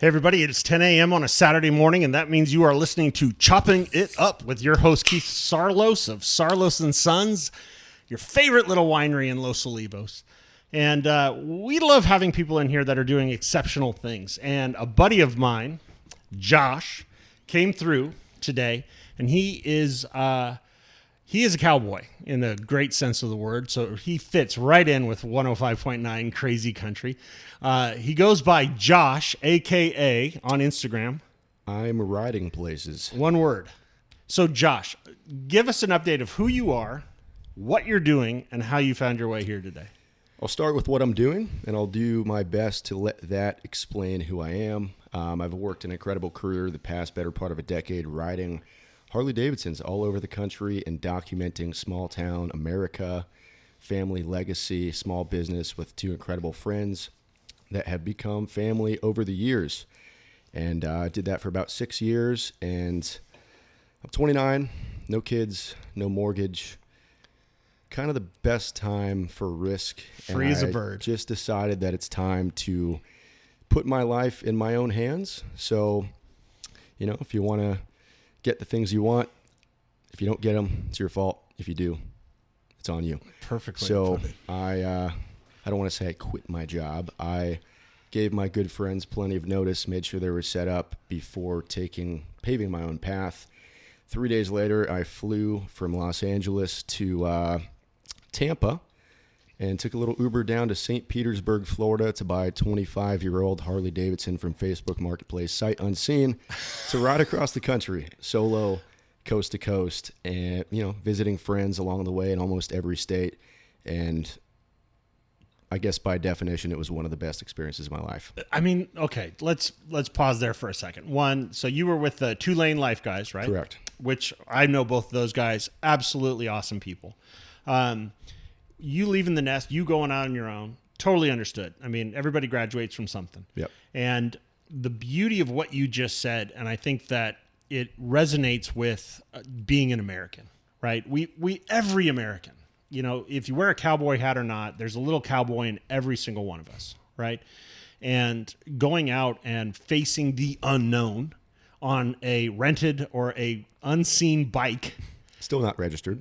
Hey everybody, it's 10 a.m. on a Saturday morning, and that means you are listening to Chopping It Up with your host Keith Saarloos of Saarloos and Sons, your favorite little winery in Los Olivos. And we love having people in here that are doing exceptional things. And a buddy of mine, Josh, came through today, and he is a cowboy in the great sense of the word. So he fits right in with 105.9 Crazy Country. He goes by Josh, a.k.a. on Instagram. I'm riding places. One word. So Josh, give us an update of who you are, what you're doing, and how you found your way here today. I'll start with what I'm doing, and I'll do my best to let that explain who I am. I've worked an incredible career the past better part of a decade riding Harley-Davidsons all over the country and documenting small town America, family legacy, small business with two incredible friends that have become family over the years. And I did that for about 6 years, and I'm 29, no kids, no mortgage, kind of the best time for risk. Free as a bird. Just decided that it's time to put my life in my own hands. So, you know, if you want to get the things you want, if you don't get them, it's your fault. If you do, it's on you. Perfectly. So I don't want to say I quit my job. I gave my good friends plenty of notice, made sure they were set up before paving my own path. 3 days later, I flew from Los Angeles to Tampa and took a little Uber down to St. Petersburg, Florida to buy a 25-year-old Harley-Davidson from Facebook Marketplace, sight unseen, to ride across the country, solo, coast to coast, and, you know, visiting friends along the way in almost every state. And I guess by definition, it was one of the best experiences of my life. I mean, okay, let's pause there for a second. One, so you were with the 2 Lane Life guys, right? Correct. Which I know both of those guys, absolutely awesome people. You leaving the nest, you going out on your own, totally understood. I mean, everybody graduates from something. Yep. And the beauty of what you just said, and I think that it resonates with being an American, right? We every American, you know, if you wear a cowboy hat or not, there's a little cowboy in every single one of us, right? And going out and facing the unknown on a rented or a unseen bike. Still not registered.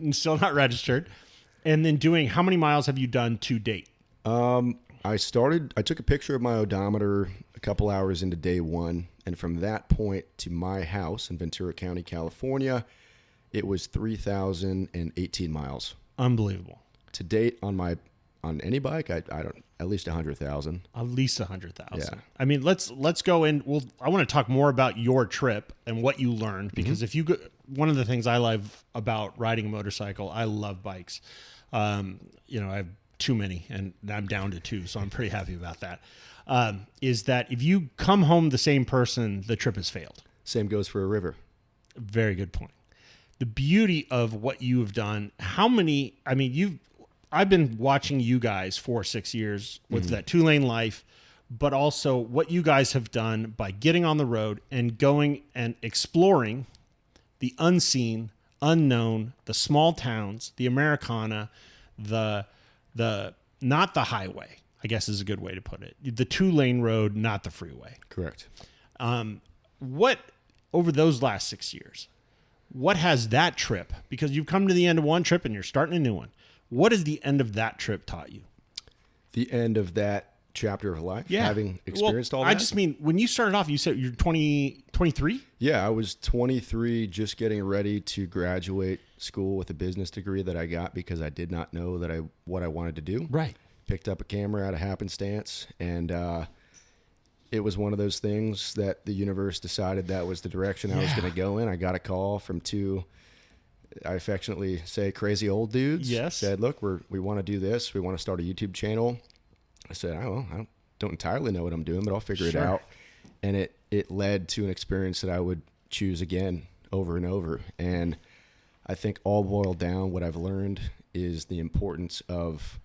And then doing, how many miles have you done to date? I took a picture of my odometer a couple hours into day one. And from that point to my house in Ventura County, California, it was 3,018 miles. Unbelievable. To date on any bike, I don't, at least 100,000. At least 100,000. Yeah. I mean, let's go in. I want to talk more about your trip and what you learned, because if you go, one of the things I love about riding a motorcycle, I love bikes. You know, I have too many, and I'm down to 2, so I'm pretty happy about that. Is that if you come home the same person, the trip has failed. Same goes for a river. Very good point. The beauty of what you have done, I've been watching you guys for 6 years with that 2 Lane Life, but also what you guys have done by getting on the road and going and exploring the unseen, unknown, the small towns, the Americana, the not the highway, I guess is a good way to put it. The 2 Lane road, not the freeway. Correct. What, over those last 6 years, what has that trip, because you've come to the end of one trip and you're starting a new one, what has the end of that trip taught you? The end of that chapter of life, yeah. having experienced all that? I just mean, when you started off, you said you're 23? Yeah, I was 23, just getting ready to graduate school with a business degree that I got because I did not know what I wanted to do. Right. Picked up a camera out of happenstance, and it was one of those things that the universe decided that was the direction I was going to go in. I got a call from 2, I affectionately say, crazy old dudes. Yes. Said, look, we want to do this. We want to start a YouTube channel. I said, I don't entirely know what I'm doing, but I'll figure it out. And it led to an experience that I would choose again over and over. And I think all boiled down, what I've learned is the importance of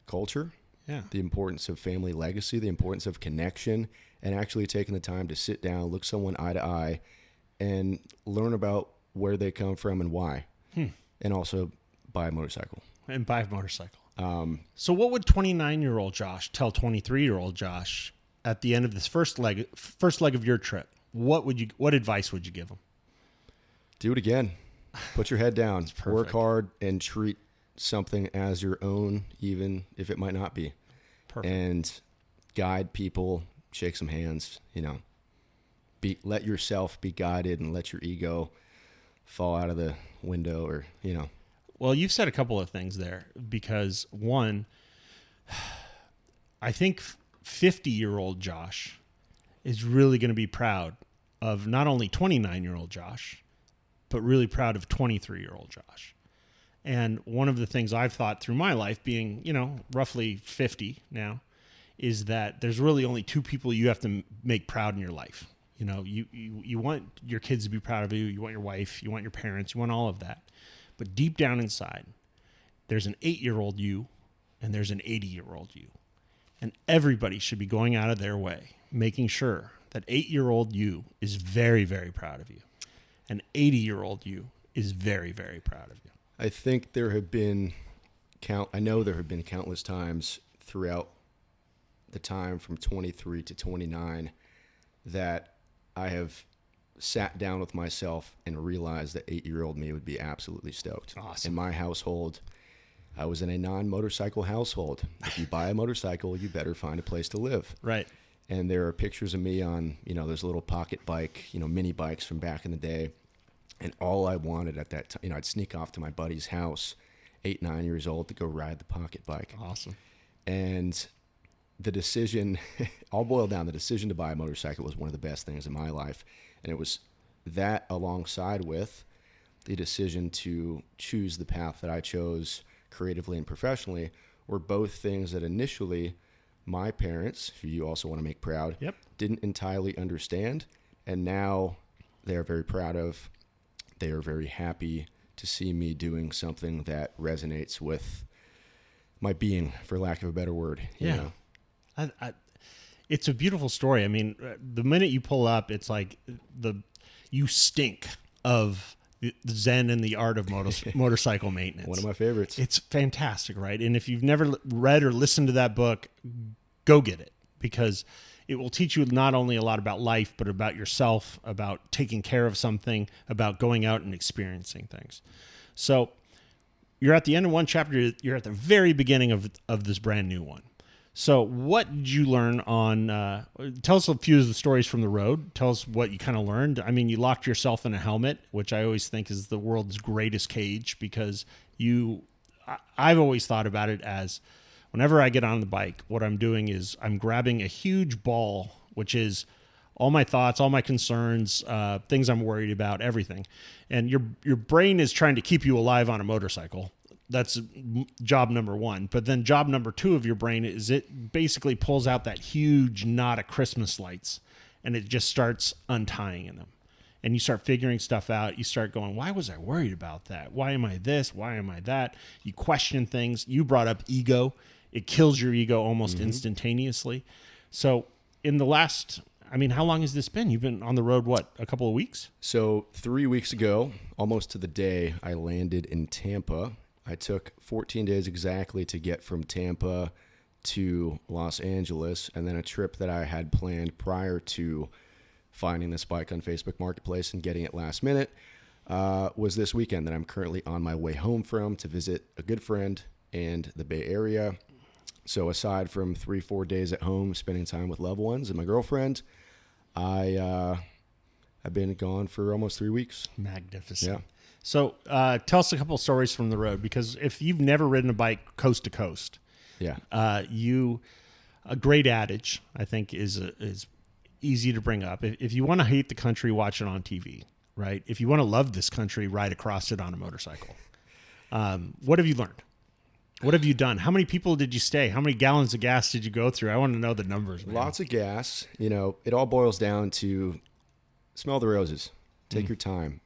culture, the importance of family legacy, the importance of connection, and actually taking the time to sit down, look someone eye to eye, and learn about where they come from and why. And also buy a motorcycle. So what would 29-year-old Josh tell 23-year-old Josh at the end of this first leg of your trip, what advice would you give them? Do it again. Put your head down. Perfect. Work hard and treat something as your own, even if it might not be. Perfect. And guide people, shake some hands, let yourself be guided and let your ego fall out of the window or. Well, you've said a couple of things there because one, I think 50-year-old Josh is really going to be proud of not only 29-year-old Josh, but really proud of 23-year-old Josh. And one of the things I've thought through my life being, roughly 50 now, is that there's really only two people you have to make proud in your life. You want your kids to be proud of you. You want your wife. You want your parents. You want all of that. But deep down inside, there's an 8-year-old you and there's an 80-year-old you. And everybody should be going out of their way, making sure that 8-year-old you is very, very proud of you. And 80-year-old you is very, very proud of you. I think there have been countless times throughout the time from 23 to 29 that I have sat down with myself and realized that 8-year-old me would be absolutely stoked. Awesome. In my household, I was in a non-motorcycle household. If you buy a motorcycle, you better find a place to live. Right. And there are pictures of me on, those little pocket bike, mini bikes from back in the day. And all I wanted at that time, I'd sneak off to my buddy's house, 8, 9 years old, to go ride the pocket bike. Awesome. And the decision, all boiled down, the decision to buy a motorcycle was one of the best things in my life. And it was that alongside with the decision to choose the path that I chose creatively and professionally were both things that initially my parents, who you also want to make proud, Yep. didn't entirely understand. And now they are very proud of. They are very happy to see me doing something that resonates with my being, for lack of a better word. Yeah. It's a beautiful story. I mean, the minute you pull up, it's like you stink of the zen and the art of motorcycle maintenance. One of my favorites. It's fantastic, right? And if you've never read or listened to that book, go get it, because it will teach you not only a lot about life, but about yourself, about taking care of something, about going out and experiencing things. So you're at the end of one chapter. You're at the very beginning of this brand new one. So what did you learn on, tell us a few of the stories from the road. Tell us what you kind of learned. I mean, you locked yourself in a helmet, which I always think is the world's greatest cage, because I've always thought about it as whenever I get on the bike, what I'm doing is I'm grabbing a huge ball, which is all my thoughts, all my concerns, things I'm worried about, everything. And your brain is trying to keep you alive on a motorcycle. That's job number one. But then job number two of your brain is it basically pulls out that huge knot of Christmas lights and it just starts untying in them. And you start figuring stuff out. You start going, why was I worried about that? Why am I this? Why am I that? You question things. You brought up ego. It kills your ego almost instantaneously. So in the last, how long has this been? You've been on the road, a couple of weeks? So 3 weeks ago, almost to the day, I landed in Tampa. I took 14 days exactly to get from Tampa to Los Angeles, and then a trip that I had planned prior to finding this bike on Facebook Marketplace and getting it last minute was this weekend that I'm currently on my way home from to visit a good friend and the Bay Area. So aside from 3-4 days at home, spending time with loved ones and my girlfriend, I've been gone for almost 3 weeks. Magnificent. Yeah. So tell us a couple of stories from the road, because if you've never ridden a bike coast to coast, yeah, a great adage, I think, is easy to bring up. If you want to hate the country, watch it on TV, right? If you want to love this country, ride across it on a motorcycle. What have you learned? What have you done? How many people did you stay? How many gallons of gas did you go through? I want to know the numbers, man. Lots of gas. It all boils down to smell the roses. Take your time.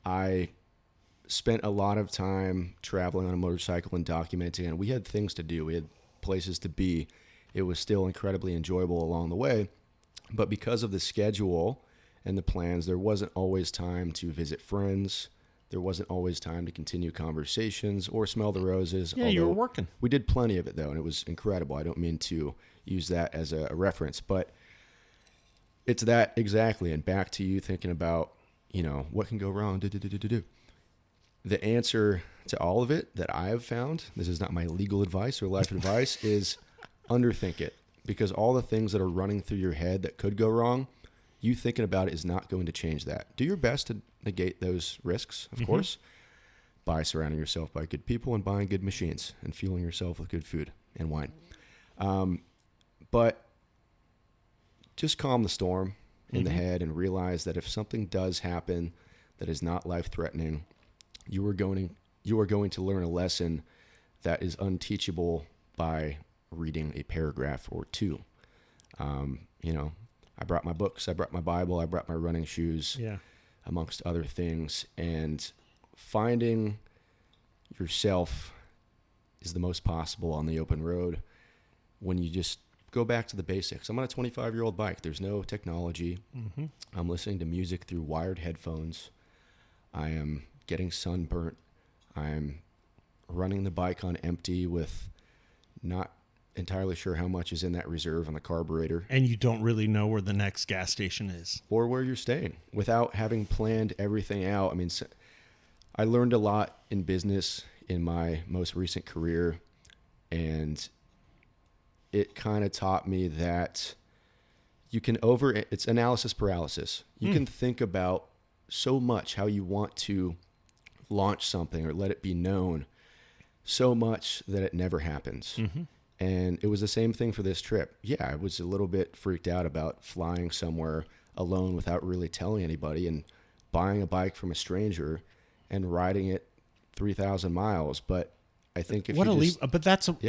I spent a lot of time traveling on a motorcycle and documenting, and we had things to do. We had places to be. It was still incredibly enjoyable along the way. But because of the schedule and the plans, there wasn't always time to visit friends, There wasn't always time to continue conversations or smell the roses. Yeah, you were although working. We did plenty of it, though, and it was incredible. I don't mean to use that as a reference, but it's that exactly. And back to you thinking about, what can go wrong? The answer to all of it that I have found, this is not my legal advice or life advice, is underthink it. Because all the things that are running through your head that could go wrong, you thinking about it is not going to change that. Do your best to negate those risks, of course, by surrounding yourself by good people and buying good machines and fueling yourself with good food and wine. But just calm the storm in the head and realize that if something does happen that is not life-threatening, you are going to learn a lesson that is unteachable by reading a paragraph or two. I brought my books, I brought my Bible, I brought my running shoes, amongst other things. And finding yourself is the most possible on the open road when you just go back to the basics. I'm on a 25-year-old bike. There's no technology. I'm listening to music through wired headphones. I am getting sunburnt. I'm running the bike on empty with not entirely sure how much is in that reserve on the carburetor. And you don't really know where the next gas station is. Or where you're staying without having planned everything out. I mean, I learned a lot in business in my most recent career, and it kind of taught me that you can it's analysis paralysis. You can think about so much how you want to launch something or let it be known so much that it never happens. And it was the same thing for this trip. Yeah, I was a little bit freaked out about flying somewhere alone without really telling anybody and buying a bike from a stranger and riding it 3,000 miles. But I think if leap! But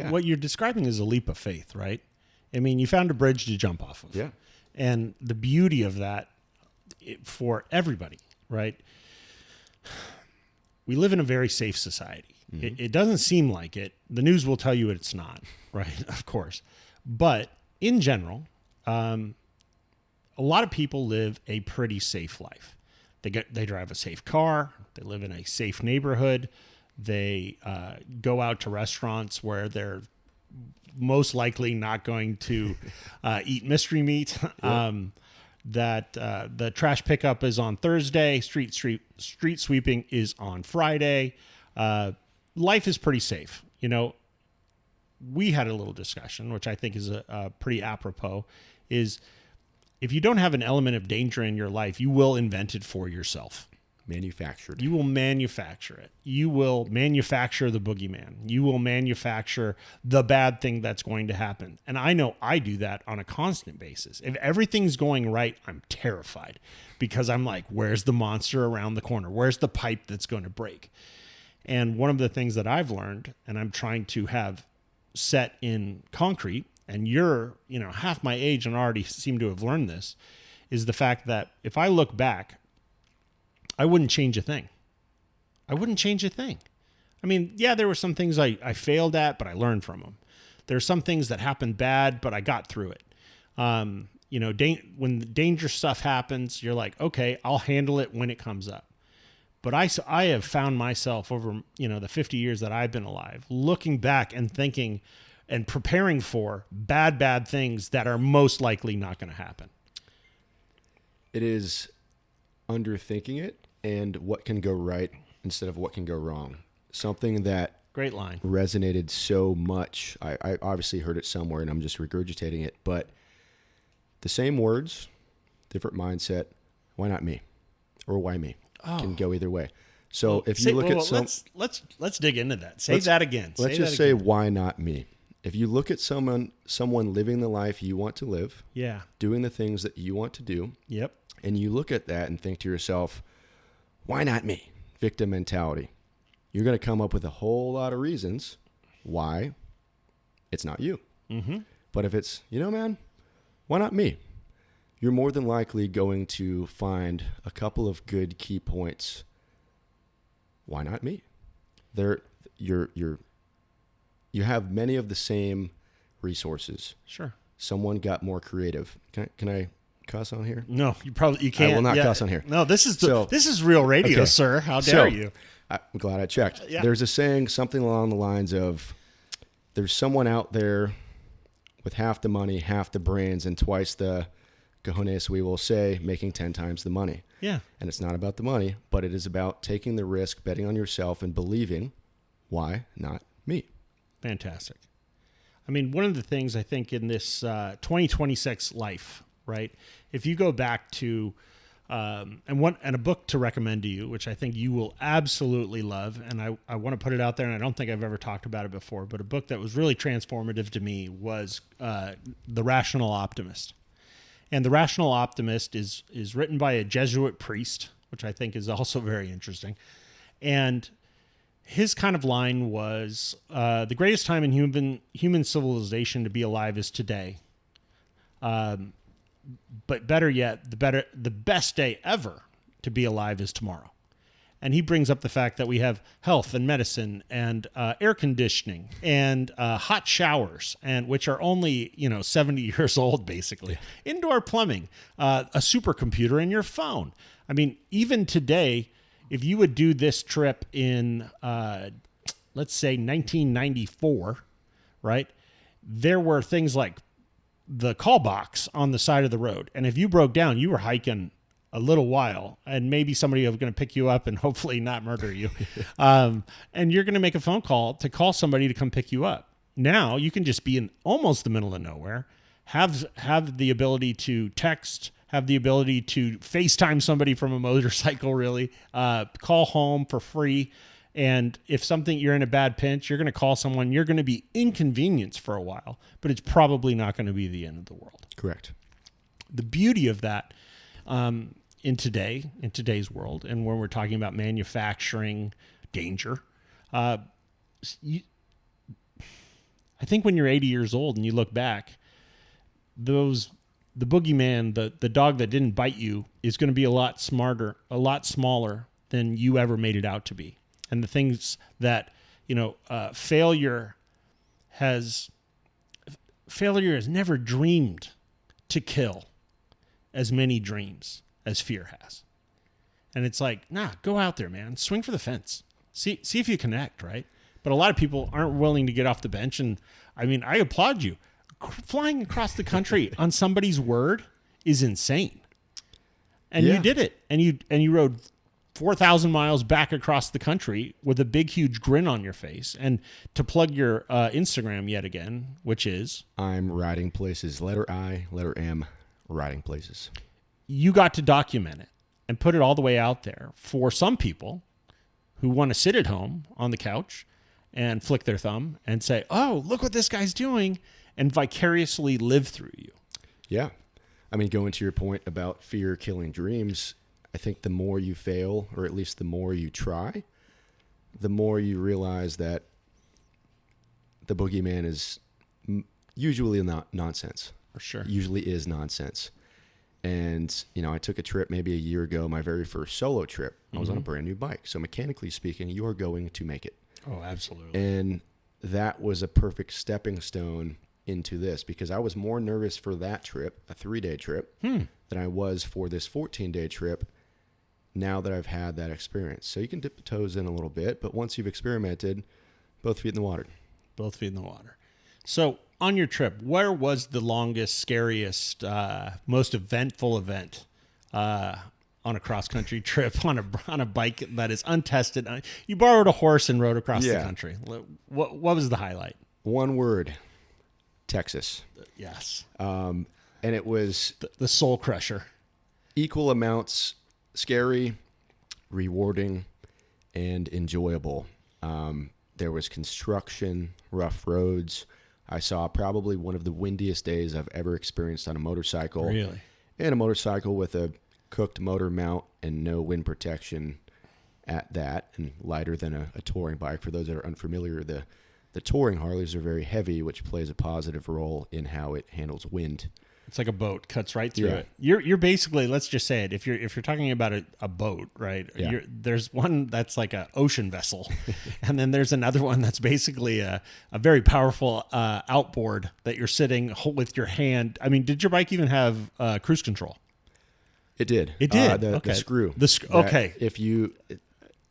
what you're describing is a leap of faith, right? I mean, you found a bridge to jump off of. Yeah. And the beauty of that for everybody, right? We live in a very safe society. It doesn't seem like it. The news will tell you it's not, right? Of course. But in general, a lot of people live a pretty safe life. They drive a safe car. They live in a safe neighborhood. They go out to restaurants where they're most likely not going to eat mystery meat. That the trash pickup is on Thursday. Street sweeping is on Friday. Life is pretty safe. We had a little discussion, which I think is a pretty apropos, is if you don't have an element of danger in your life, you will invent it for yourself. Manufactured. You will manufacture it. You will manufacture the boogeyman. You will manufacture the bad thing that's going to happen. And I know I do that on a constant basis. If everything's going right, I'm terrified because I'm like, where's the monster around the corner? Where's the pipe that's going to break? And one of the things that I've learned, and I'm trying to have set in concrete, and you're, half my age and already seem to have learned this, is the fact that if I look back, I wouldn't change a thing. I wouldn't change a thing. I mean, yeah, there were some things I failed at, but I learned from them. There are some things that happened bad, but I got through it. When the danger stuff happens, you're like, okay, I'll handle it when it comes up. But I have found myself over, the 50 years that I've been alive, looking back and thinking and preparing for bad things that are most likely not going to happen. It is underthinking it and what can go right instead of what can go wrong. Something that great line resonated so much. I obviously heard it somewhere and I'm just regurgitating it, but the same words, different mindset. Why not me? Or why me? Can go either way. So if you look at let's dig into that. Say that again. Let's just say why not me? If you look at someone living the life you want to live, doing the things that you want to do, and you look at that and think to yourself, why not me? Victim mentality. You're going to come up with a whole lot of reasons why it's not you. But if it's, man, why not me? You're more than likely going to find a couple of good key points. Why not me? You have many of the same resources. Sure. Someone got more creative. Can I cuss on here? No, you can't. I will not cuss on here. No, this is real radio, okay. sir. How dare you? I'm glad I checked. Yeah. There's a saying, something along the lines of, there's someone out there with half the money, half the brains, and twice the cojones, we will say, making 10 times the money. Yeah. And it's not about the money, but it is about taking the risk, betting on yourself, and believing, why not me? Fantastic. I mean, one of the things I think in this 2026 life, right? If you go back to and a book to recommend to you, which I think you will absolutely love, and I want to put it out there, and I don't think I've ever talked about it before, but a book that was really transformative to me was The Rational Optimist. And The Rational Optimist is written by a Jesuit priest, which I think is also very interesting. And his kind of line was, the greatest time in human civilization to be alive is today. But better yet, the best day ever to be alive is tomorrow. And he brings up the fact that we have health and medicine and air conditioning and hot showers, and which are only 70 years old basically. Yeah. Indoor plumbing, a supercomputer in your phone. I mean, even today, if you would do this trip in let's say 1994, right? There were things like the call box on the side of the road. And if you broke down, you were hiking a little while, and maybe somebody was going to pick you up and hopefully not murder you. And you're going to make a phone call to call somebody to come pick you up. Now you can just be in almost the middle of nowhere, have the ability to text, have the ability to FaceTime somebody from a motorcycle, really, call home for free. And if you're in a bad pinch, you're going to call someone, you're going to be inconvenienced for a while, but it's probably not going to be the end of the world. Correct. The beauty of that in today's world, and when we're talking about manufacturing danger, I think when you're 80 years old and you look back, the boogeyman, the dog that didn't bite you, is going to be a lot smaller than you ever made it out to be. And the things that, failure has never dreamed to kill as many dreams as fear has. And it's like, go out there, man. Swing for the fence. See if you connect, right? But a lot of people aren't willing to get off the bench. And I mean, I applaud you. Flying across the country on somebody's word is insane. And you did it. And you rode 4,000 miles back across the country with a big, huge grin on your face. And to plug your Instagram yet again, which is? I'm Riding Places. Letter I, letter M, Riding Places. You got to document it and put it all the way out there for some people who want to sit at home on the couch and flick their thumb and say, oh, look what this guy's doing, and vicariously live through you. Yeah. I mean, going to your point about fear killing dreams, I think the more you fail, or at least the more you try, the more you realize that the boogeyman is usually not nonsense. For sure. Usually is nonsense. And, I took a trip maybe a year ago, my very first solo trip. I was on a brand new bike. So mechanically speaking, you are going to make it. Oh, absolutely. And that was a perfect stepping stone into this, because I was more nervous for that trip, a 3-day trip, than I was for this 14-day trip now that I've had that experience. So you can dip the toes in a little bit, but once you've experimented, both feet in the water. Both feet in the water. So on your trip, where was the longest, scariest, most eventful event on a cross-country trip on a bike that is untested? You borrowed a horse and rode across the country. What was the highlight? One word: Texas. Yes. And it was the soul crusher. Equal amounts scary, rewarding, and enjoyable. There was construction, rough roads. I saw probably one of the windiest days I've ever experienced on a motorcycle. Really? And a motorcycle with a cooked motor mount and no wind protection at that, and lighter than a touring bike. For those that are unfamiliar, the touring Harleys are very heavy, which plays a positive role in how it handles wind. It's like a boat, cuts right through Yeah. it. You're basically, let's just say it. If you're talking about a boat, right? Yeah. There's one that's like an ocean vessel, and then there's another one that's basically a very powerful outboard that you're sitting with your hand. I mean, did your bike even have cruise control? It did. It did. The screw. Okay. If you,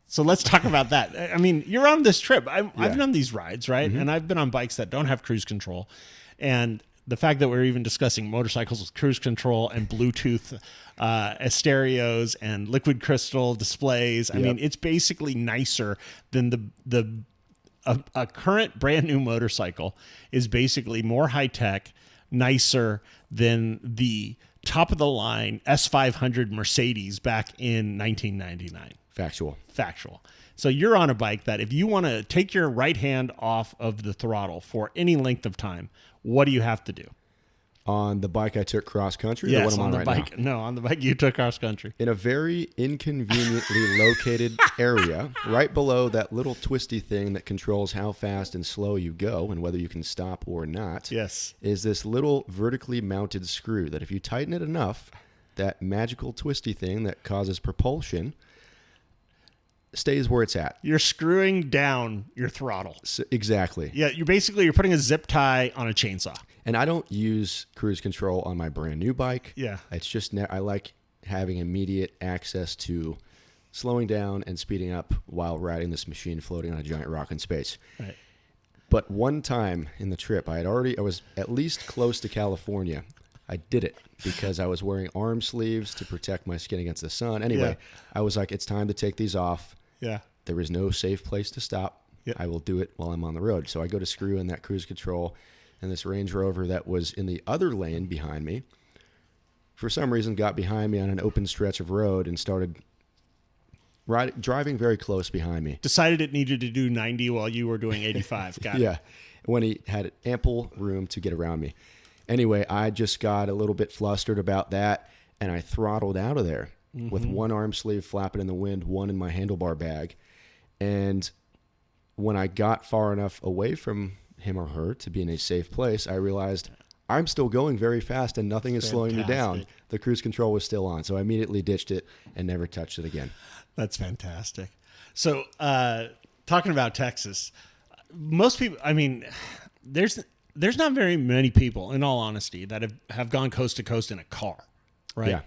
So let's talk about that. I mean, you're on this trip. I've done these rides, right? And I've been on bikes that don't have cruise control, and the fact that we're even discussing motorcycles with cruise control and Bluetooth stereos and liquid crystal displays. I mean, it's basically nicer than a current brand new motorcycle is basically more high tech, nicer than the top of the line S500 Mercedes back in 1999. Factual. So you're on a bike that if you want to take your right hand off of the throttle for any length of time, what do you have to do? On the bike I took cross country, or Yes, what I'm on the right bike. now? No, on the bike you took cross country. In a very inconveniently located area, right below that little twisty thing that controls how fast and slow you go and whether you can stop or not, Yes. is this little vertically mounted screw that if you tighten it enough, that magical twisty thing that causes propulsion stays where it's at. You're screwing down your throttle. So, exactly. Yeah, you're putting a zip tie on a chainsaw. And I don't use cruise control on my brand new bike. Yeah. It's just I like having immediate access to slowing down and speeding up while riding this machine floating on a giant rock in space. Right. But one time in the trip, I was at least close to California. I did it because I was wearing arm sleeves to protect my skin against the sun. Anyway, I was like, it's time to take these off. Yeah. There is no safe place to stop. Yep. I will do it while I'm on the road. So I go to screw in that cruise control, and this Range Rover that was in the other lane behind me, for some reason, got behind me on an open stretch of road and started driving very close behind me. Decided it needed to do 90 while you were doing 85. Got it. Yeah, when he had ample room to get around me. Anyway, I just got a little bit flustered about that, and I throttled out of there with one arm sleeve flapping in the wind, one in my handlebar bag. And when I got far enough away from him or her to be in a safe place, I realized I'm still going very fast and nothing is slowing me down. The cruise control was still on, so I immediately ditched it and never touched it again. That's fantastic. So, talking about Texas, most people, I mean, there's not very many people, in all honesty, that have gone coast to coast in a car, right? Yeah.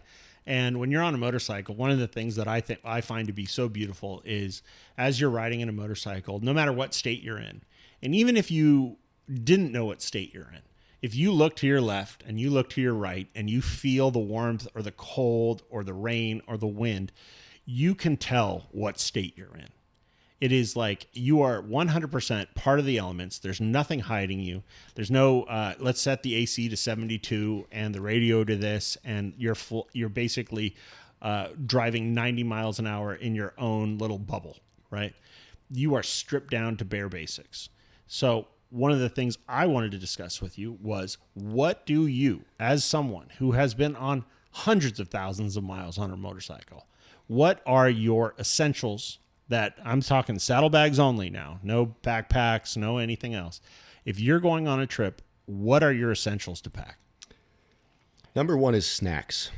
And when you're on a motorcycle, one of the things that I find to be so beautiful is as you're riding in a motorcycle, no matter what state you're in, and even if you didn't know what state you're in, if you look to your left and you look to your right and you feel the warmth or the cold or the rain or the wind, you can tell what state you're in. It is like you are 100% part of the elements. There's nothing hiding you. There's no, let's set the AC to 72 and the radio to this, and you're basically driving 90 miles an hour in your own little bubble, right? You are stripped down to bare basics. So one of the things I wanted to discuss with you was, what do you, as someone who has been on hundreds of thousands of miles on a motorcycle, what are your essentials? That I'm talking saddlebags only now, no backpacks, no anything else. If you're going on a trip, what are your essentials to pack? Number one is snacks.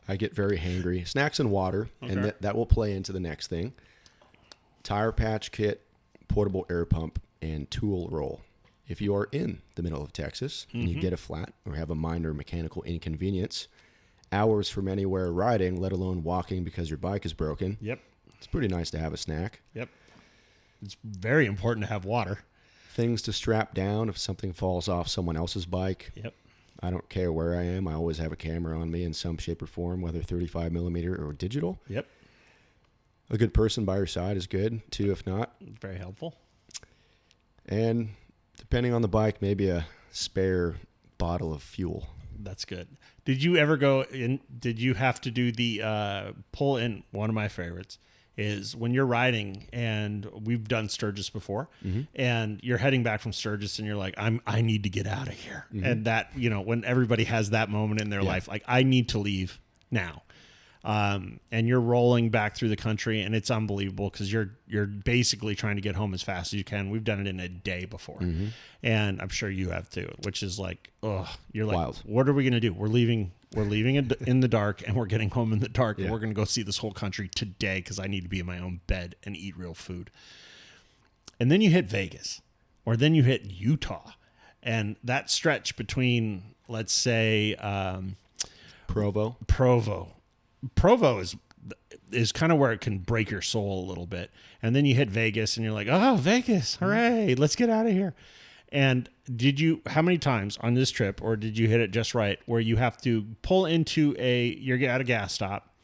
I get very hangry. Snacks and water, and that will play into the next thing. Tire patch kit, portable air pump, and tool roll. If you are in the middle of Texas and you get a flat or have a minor mechanical inconvenience, hours from anywhere riding, let alone walking because your bike is broken. Yep. It's pretty nice to have a snack. Yep. It's very important to have water. Things to strap down if something falls off someone else's bike. Yep. I don't care where I am. I always have a camera on me in some shape or form, whether 35 millimeter or digital. Yep. A good person by your side is good, too, if not. Very helpful. And depending on the bike, maybe a spare bottle of fuel. That's good. Did you ever go in? Did you have to do the pull in? One of my favorites is when you're riding, and we've done Sturgis before, and you're heading back from Sturgis, and you're like, I need to get out of here. And that, when everybody has that moment in their life, like, I need to leave now. and you're rolling back through the country, and it's unbelievable because you're basically trying to get home as fast as you can. We've done it in a day before, and I'm sure you have too. Which is like, you're like, Wild. what are we gonna do? We're leaving in the dark, and we're getting home in the dark, and we're gonna go see this whole country today because I need to be in my own bed and eat real food. And then you hit Vegas, or then you hit Utah, and that stretch between, let's say, Provo. Provo is kind of where it can break your soul a little bit. And then you hit Vegas and you're like, oh, Vegas, hooray, let's get out of here. And how many times on this trip, or did you hit it just right, where you have to pull into you're at a gas stop,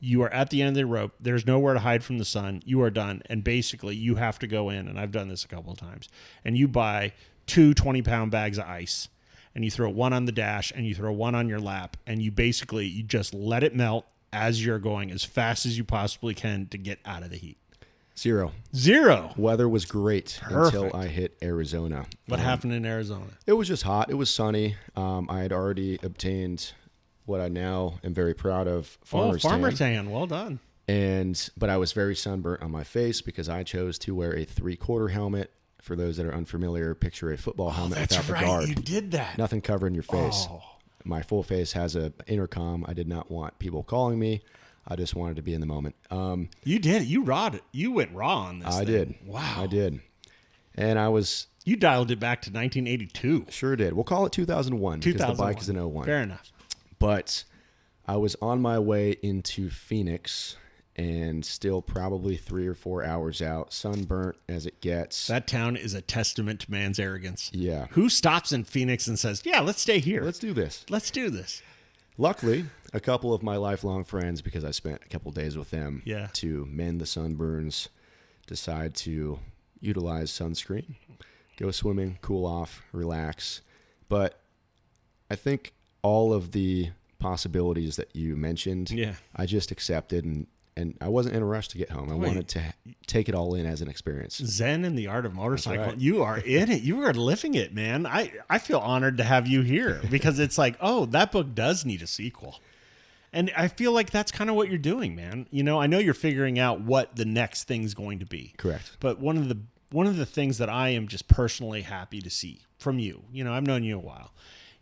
you are at the end of the rope, there's nowhere to hide from the sun, you are done, and basically you have to go in, and I've done this a couple of times, and you buy 2 20-pound bags of ice, and you throw one on the dash, and you throw one on your lap, and you just let it melt as you're going as fast as you possibly can to get out of the heat. Zero. Weather was great until I hit Arizona. What happened in Arizona? It was just hot. It was sunny. I had already obtained what I now am very proud of, farmer's tan. Well done. But I was very sunburnt on my face because I chose to wear a 3/4 helmet. For those that are unfamiliar, picture a football helmet without the guard. You did that. Nothing covering your face. Oh. My full face has a intercom. I did not want people calling me. I just wanted to be in the moment. You did. You went raw on this. I did. Wow. I did. And you dialed it back to 1982. Sure did. We'll call it 2001 because the bike is an 01. Fair enough. But I was on my way into Phoenix and still probably 3 or 4 hours out, sunburnt as it gets. That town is a testament to man's arrogance. Yeah. Who stops in Phoenix and says, yeah, let's stay here. Let's do this. Luckily, a couple of my lifelong friends, because I spent a couple days with them to mend the sunburns, decide to utilize sunscreen, go swimming, cool off, relax. But I think all of the possibilities that you mentioned, I just accepted, and I wasn't in a rush to get home. I wanted to take it all in as an experience. Zen in the art of motorcycle. Right. You are in it. You are living it, man. I feel honored to have you here because it's like, oh, that book does need a sequel. And I feel like that's kind of what you're doing, man. You know, I know you're figuring out what the next thing's going to be. Correct. But one of the things that I am just personally happy to see from you, I've known you a while,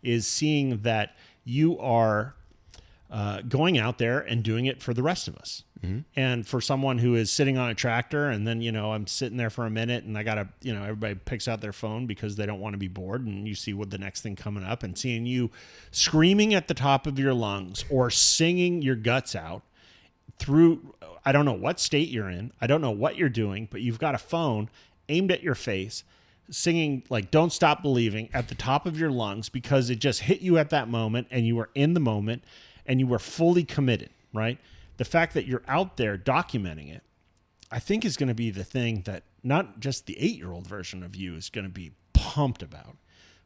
is seeing that you are going out there and doing it for the rest of us. Mm-hmm. And for someone who is sitting on a tractor and then, I'm sitting there for a minute and I got to, everybody picks out their phone because they don't want to be bored, and you see what the next thing coming up, and seeing you screaming at the top of your lungs or singing your guts out through, I don't know what state you're in. I don't know what you're doing, but you've got a phone aimed at your face, singing like Don't Stop Believing at the top of your lungs because it just hit you at that moment and you were in the moment and you were fully committed, right? The fact that you're out there documenting it, I think is going to be the thing that not just the 8-year-old version of you is going to be pumped about,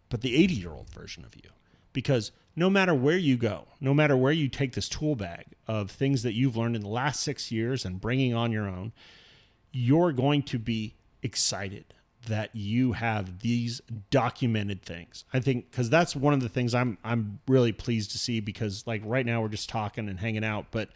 but the 80-year-old version of you. Because no matter where you go, no matter where you take this tool bag of things that you've learned in the last 6 years and bringing on your own, you're going to be excited that you have these documented things. I think because that's one of the things I'm really pleased to see, because like right now we're just talking and hanging out, but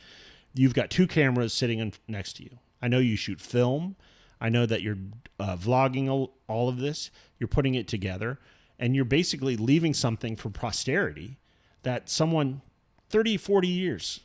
you've got 2 cameras sitting next to you. I know you shoot film. I know that you're vlogging all of this. You're putting it together, and you're basically leaving something for posterity that someone 30, 40 years,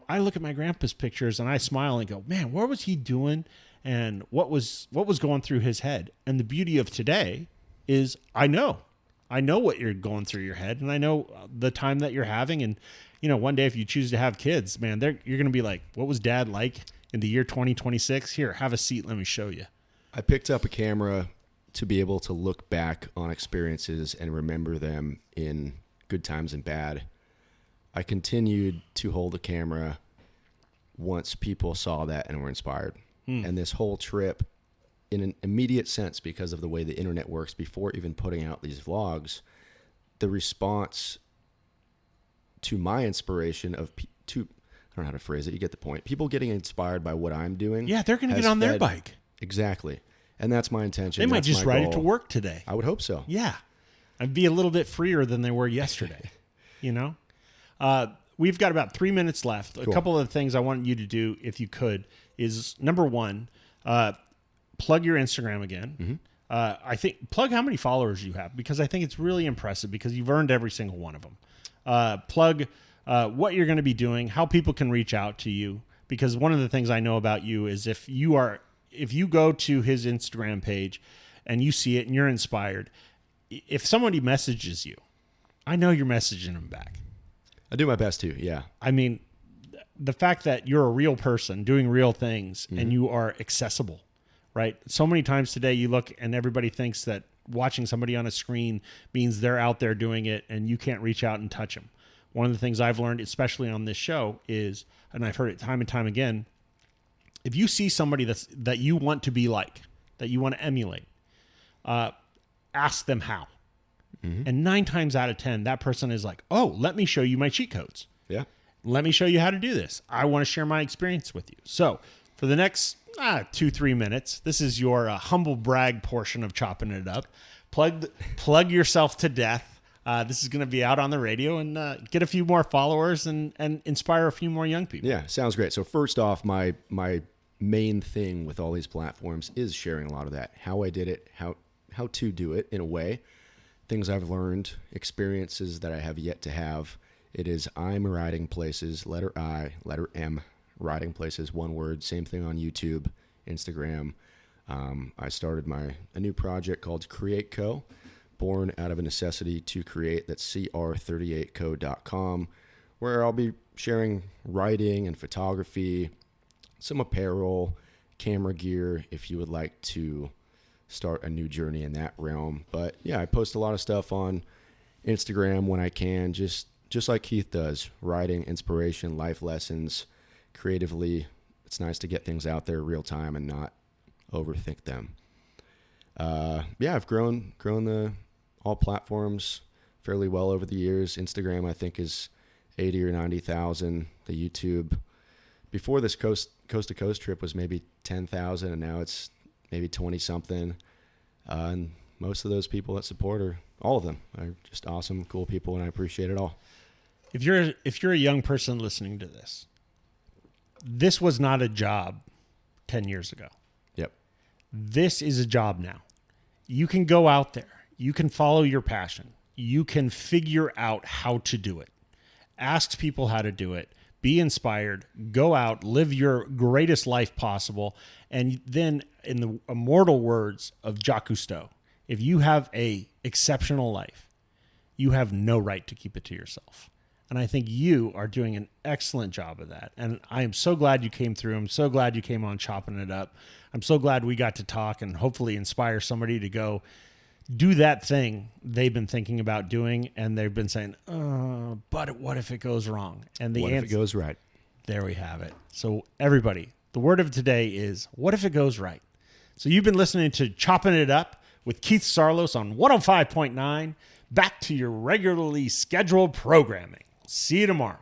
I look at my grandpa's pictures and I smile and go, man, what was he doing? And what was going through his head? And the beauty of today is I know what you're going through your head, and I know the time that you're having. And, one day if you choose to have kids, man, you're going to be like, what was dad like in the year 2026? Here, have a seat. Let me show you. I picked up a camera to be able to look back on experiences and remember them in good times and bad. I continued to hold the camera once people saw that and were inspired. And this whole trip, in an immediate sense, because of the way the internet works, before even putting out these vlogs, the response to my inspiration I don't know how to phrase it. You get the point. People getting inspired by what I'm doing. Yeah, they're going to get on their bike. Exactly. And that's my intention. They might just ride it to work today. I would hope so. Yeah. I'd be a little bit freer than they were yesterday, we've got about 3 minutes left. A Cool. couple of the things I want you to do, if you could, is number one, plug your Instagram again. Mm-hmm. I think plug how many followers you have, because I think it's really impressive because you've earned every single one of them. Plug what you're going to be doing, how people can reach out to you, because one of the things I know about you is if you go to his Instagram page and you see it and you're inspired, if somebody messages you, I know you're messaging them back. I do my best to, yeah. I mean, the fact that you're a real person doing real things and you are accessible, right? So many times today you look and everybody thinks that watching somebody on a screen means they're out there doing it and you can't reach out and touch them. One of the things I've learned, especially on this show, is, and I've heard it time and time again, if you see somebody that you want to be like, that you want to emulate, ask them how. Mm-hmm. And 9 times out of 10, that person is like, oh, let me show you my cheat codes. Yeah. Let me show you how to do this. I want to share my experience with you. So for the next 2-3 minutes, this is your humble brag portion of chopping it up. Plug yourself to death. This is going to be out on the radio and get a few more followers and inspire a few more young people. Yeah, sounds great. So first off, my main thing with all these platforms is sharing a lot of that. How I did it, how to do it in a way. Things I've learned, experiences that I have yet to have. It is I'm riding places, letter I, letter M, riding places, one word. Same thing on YouTube, Instagram. I started a new project called Create Co, born out of a necessity to create. That's cr38co.com, where I'll be sharing writing and photography, some apparel, camera gear, if you would like to start a new journey in that realm. But yeah, I post a lot of stuff on Instagram when I can, just like Keith does, writing, inspiration, life lessons, creatively. It's nice to get things out there real time and not overthink them. Yeah, I've grown all platforms fairly well over the years. Instagram, I think, is 80 or 90,000. The YouTube, before this coast to coast trip, was maybe 10,000, and now it's maybe 20 something. And most of those people that support all of them are just awesome, cool people, and I appreciate it all. If you're a young person listening to this was not a job 10 years ago. Yep. This is a job now. You can go out there. You can follow your passion. You can figure out how to do it. Ask people how to do it. Be inspired, go out, live your greatest life possible, and then, in the immortal words of Jacques Cousteau, if you have a exceptional life, you have no right to keep it to yourself. And I think you are doing an excellent job of that. And I am so glad you came through. I'm so glad you came on Chopping It Up. I'm so glad we got to talk and hopefully inspire somebody to go do that thing they've been thinking about doing, and they've been saying, but what if it goes wrong? And the What if it goes right? There we have it. So everybody, the word of today is, what if it goes right? So you've been listening to Chopping It Up with Keith Saarloos on 105.9. Back to your regularly scheduled programming. See you tomorrow.